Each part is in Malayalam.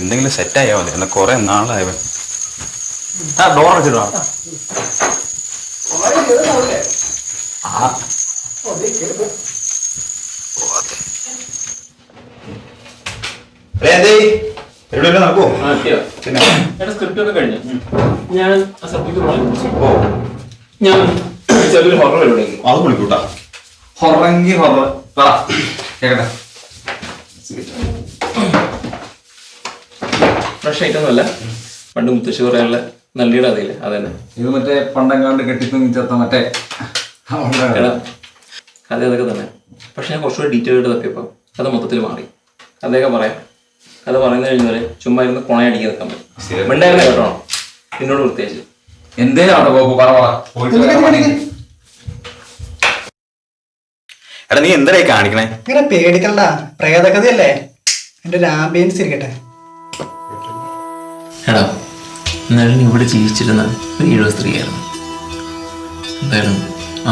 എന്തെങ്കിലും സെറ്റായാ മതി, എന്നാ കുറെ നാളായവൻ. ആ ഡോർ അടച്ചിട്ടോ. നടക്കുവോ? ഞാൻ ചെറിയൊരു ഹൊറർ പരിപാടി. അത് വിളിക്കൂട്ടാ. ഹൊറങ്ങി ഹൊറർ കേക്കട്ടെ. ഫ്രഷ് ഐറ്റം ഒന്നുമല്ല, പണ്ട് മുത്തശ്ശി പറയാനുള്ള നല്ലിയുടെ അതല്ലേ അതന്നെ. ഇത് മറ്റേ പണ്ടങ്ങാണ്ട് കെട്ടിത്തൂങ്ങി ചേർത്ത മറ്റേ കഥ അതൊക്കെ തന്നെ. പക്ഷെ ഞാൻ കുറച്ചുകൂടി ഡീറ്റെയിൽ ആയിട്ട് തപ്പിയപ്പോൾ കഥ മൊത്തത്തിൽ മാറി. കഥയൊക്കെ പറയാം. കഥ പറയുന്നത് കഴിഞ്ഞവരെ ചുമ്മാ ഇരുന്ന് കൊണയടിക്കാൻ നിൽക്കാൻ പറ്റും. മിണ്ടായിരുന്ന കേട്ടോ എന്നോട് പ്രത്യേകിച്ച്. എന്തേ അവിടെ എടാ നീ എന്തായി കാണിക്കണേ? ഇങ്ങനെ പേടിക്കണ്ട, പ്രേതകഥയല്ലേ, എന്റെ ഒരു ആംബിയൻസ് ഇരിക്കട്ടെ. എടാ നളിനി ഇവിടെ ജീവിച്ചിരുന്ന ഒരു 70 സ്ത്രീയായിരുന്നു. എന്തായാലും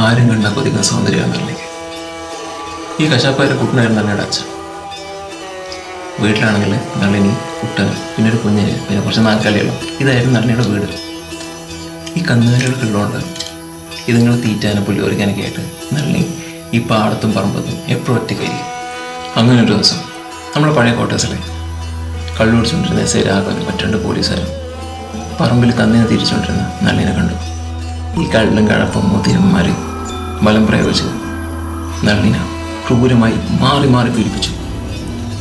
ആരും കണ്ടാൽ കൊതിക്കുന്ന സൗന്ദര്യമാണ് നളിനിക്ക്. ഈ കശാപ്പായ കുട്ടനായിരുന്നു നളിനിയുടെ അച്ഛൻ. വീട്ടിലാണെങ്കിൽ നളിനി, കുട്ടന്, പിന്നെ ഒരു കുഞ്ഞിന്, പിന്നെ കുറച്ച് നാൽക്കാലികളും. ഇതായിരുന്നു നളിനിയുടെ വീട്. ഈ കന്നുകാലികളൊക്കെ ഉള്ളതുകൊണ്ട് ഇതുങ്ങൾ തീറ്റാനും പുല്ല് ഒരുക്കാനൊക്കെ ആയിട്ട് നളിനി ഈ പാടത്തും പറമ്പത്തും എപ്പോഴും ഒറ്റയ്ക്കായിരിക്കും. അങ്ങനെ ഒരു ദിവസം നമ്മുടെ പഴയ ക്വാർട്ടേഴ്സിലെ കള്ളു പിടിച്ചുകൊണ്ടിരുന്ന എസ് ഐ രാഘവനും മറ്റു പോലീസുകാരും പറമ്പിൽ കന്നിനെ തിരിച്ചുകൊണ്ടിരുന്ന നളിനെ കണ്ടു. ഈ കള്ളും കഴപ്പും മുതിരന്മാർ ബലം പ്രയോഗിച്ച് നളിന ക്രൂരമായി മാറി മാറി പീഡിപ്പിച്ചു.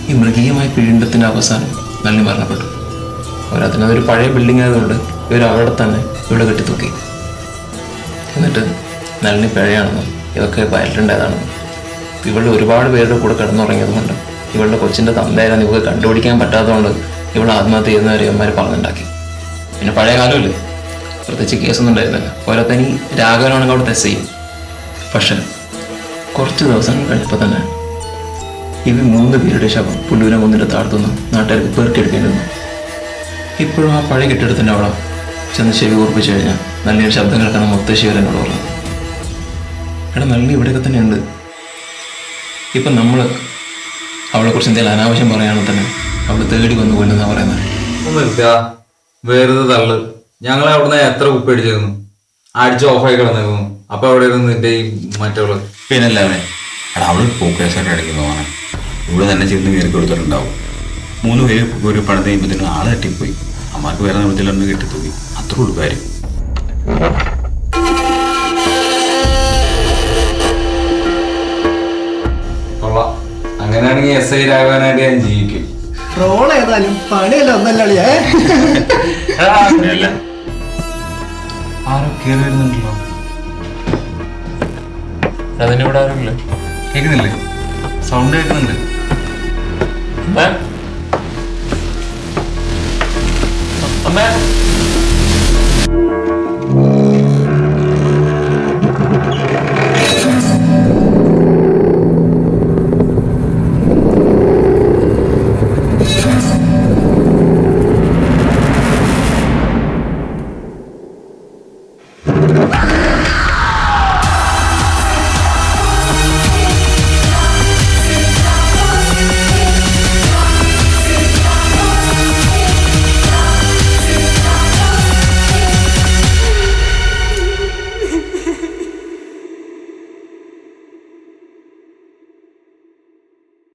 ഈ മൃഗീയമായ പീഡനത്തിൻ്റെ അവസാനം നളിനി മരണപ്പെട്ടു. അവരതിനതൊരു പഴയ ബിൽഡിംഗ് ആയതുകൊണ്ട് ഇവർ അവിടെ തന്നെ ഇവിടെ കെട്ടിത്തൂക്കി. എന്നിട്ട് നളിനി പിഴയാണെന്നും ഇതൊക്കെ വയലിലുണ്ടായതാണെന്നും ഇവളുടെ ഒരുപാട് പേരുടെ കൂടെ കിടന്നുറങ്ങിയത് കൊണ്ട് ഇവളുടെ കൊച്ചിൻ്റെ തന്തയായിരുന്നു ഇവർക്ക് കണ്ടുപിടിക്കാൻ പറ്റാത്തതുകൊണ്ട് ഇവൾ ആത്മഹത്യ ചെയ്യുന്നവരെ ഇവന്മാർ പറഞ്ഞുണ്ടാക്കി. പിന്നെ പഴയ കാലമല്ലേ, പ്രത്യേകിച്ച് കേസൊന്നും ഉണ്ടായിരുന്നില്ല. ഓരോത്തനി രാഘവനാണെങ്കിൽ അവിടെ തെസ് ചെയ്യും. പക്ഷെ കുറച്ച് ദിവസങ്ങൾ കഴിഞ്ഞപ്പോൾ തന്നെ ഇവർ 3 പേരുടെ ശവം പുല്ലൂര കുന്നിൻ്റെ താഴ്ത്തുനിന്ന് നാട്ടുകാർക്ക് പേർക്കെടുക്കേണ്ടി വന്നു. ഇപ്പോഴും ആ പഴയ കെട്ടിടത്തിൻ്റെ അവിടെ ചെന്ന് ചെവി കൂർപ്പിച്ചു കഴിഞ്ഞാൽ നല്ലൊരു ശബ്ദം കേൾക്കുന്ന മുത്തശ്ശിവരെന്നോട് പറഞ്ഞു. എടാ നളിനി ഇവിടെയൊക്കെ തന്നെ ഉണ്ട്. ഇപ്പം നമ്മൾ അവളെക്കുറിച്ച് എന്തെങ്കിലും അനാവശ്യം പറയുകയാണെങ്കിൽ തന്നെ അവൾ തേടി വന്നു കൊല്ലുന്നാ പറയുന്നത്. വെറുതെ തള്ളു. ഞങ്ങളെ അവിടുന്ന് എത്ര കുപ്പടിച്ചിരുന്നു, അടിച്ച് ഓഫായി കിടന്നിരുന്നു. അപ്പൊ അവിടെ ഇരുന്ന് നിന്റെ ഈ മറ്റുള്ള പിന്നല്ലാതെ എടാ അവള് പോക്കേഴ്സായിട്ട് അടിക്കുന്നതാണ്. ഇവിടെ തന്നെ ചെന്ന് കയറി കൊടുത്തിട്ടുണ്ടാവും. 3 പേര് ഒരു പണിത് കഴിയുമ്പോഴത്തേനും ആളെ തട്ടിപ്പോയി. അമ്മക്ക് വേറെ നിമിഷത്തിലൊന്ന് കെട്ടിത്തൂക്കി. അത്രേ ഉള്ളൂ കാര്യം. അങ്ങനെയാണെങ്കിൽ എസ് ഐ രാഘവനായിട്ട് ഞാൻ ജീവിക്കും. റോൾ ഏതായാലും പണിയല്ല ഒന്നല്ലേ. ആരോ കേറി വരുന്നുണ്ടല്ലോ. അതിൻ്റെ ഇവിടെ ആരുമില്ല. കേൾക്കുന്നില്ലേ? സൗണ്ട് കേൾക്കുന്നുണ്ട്. അമ്മേ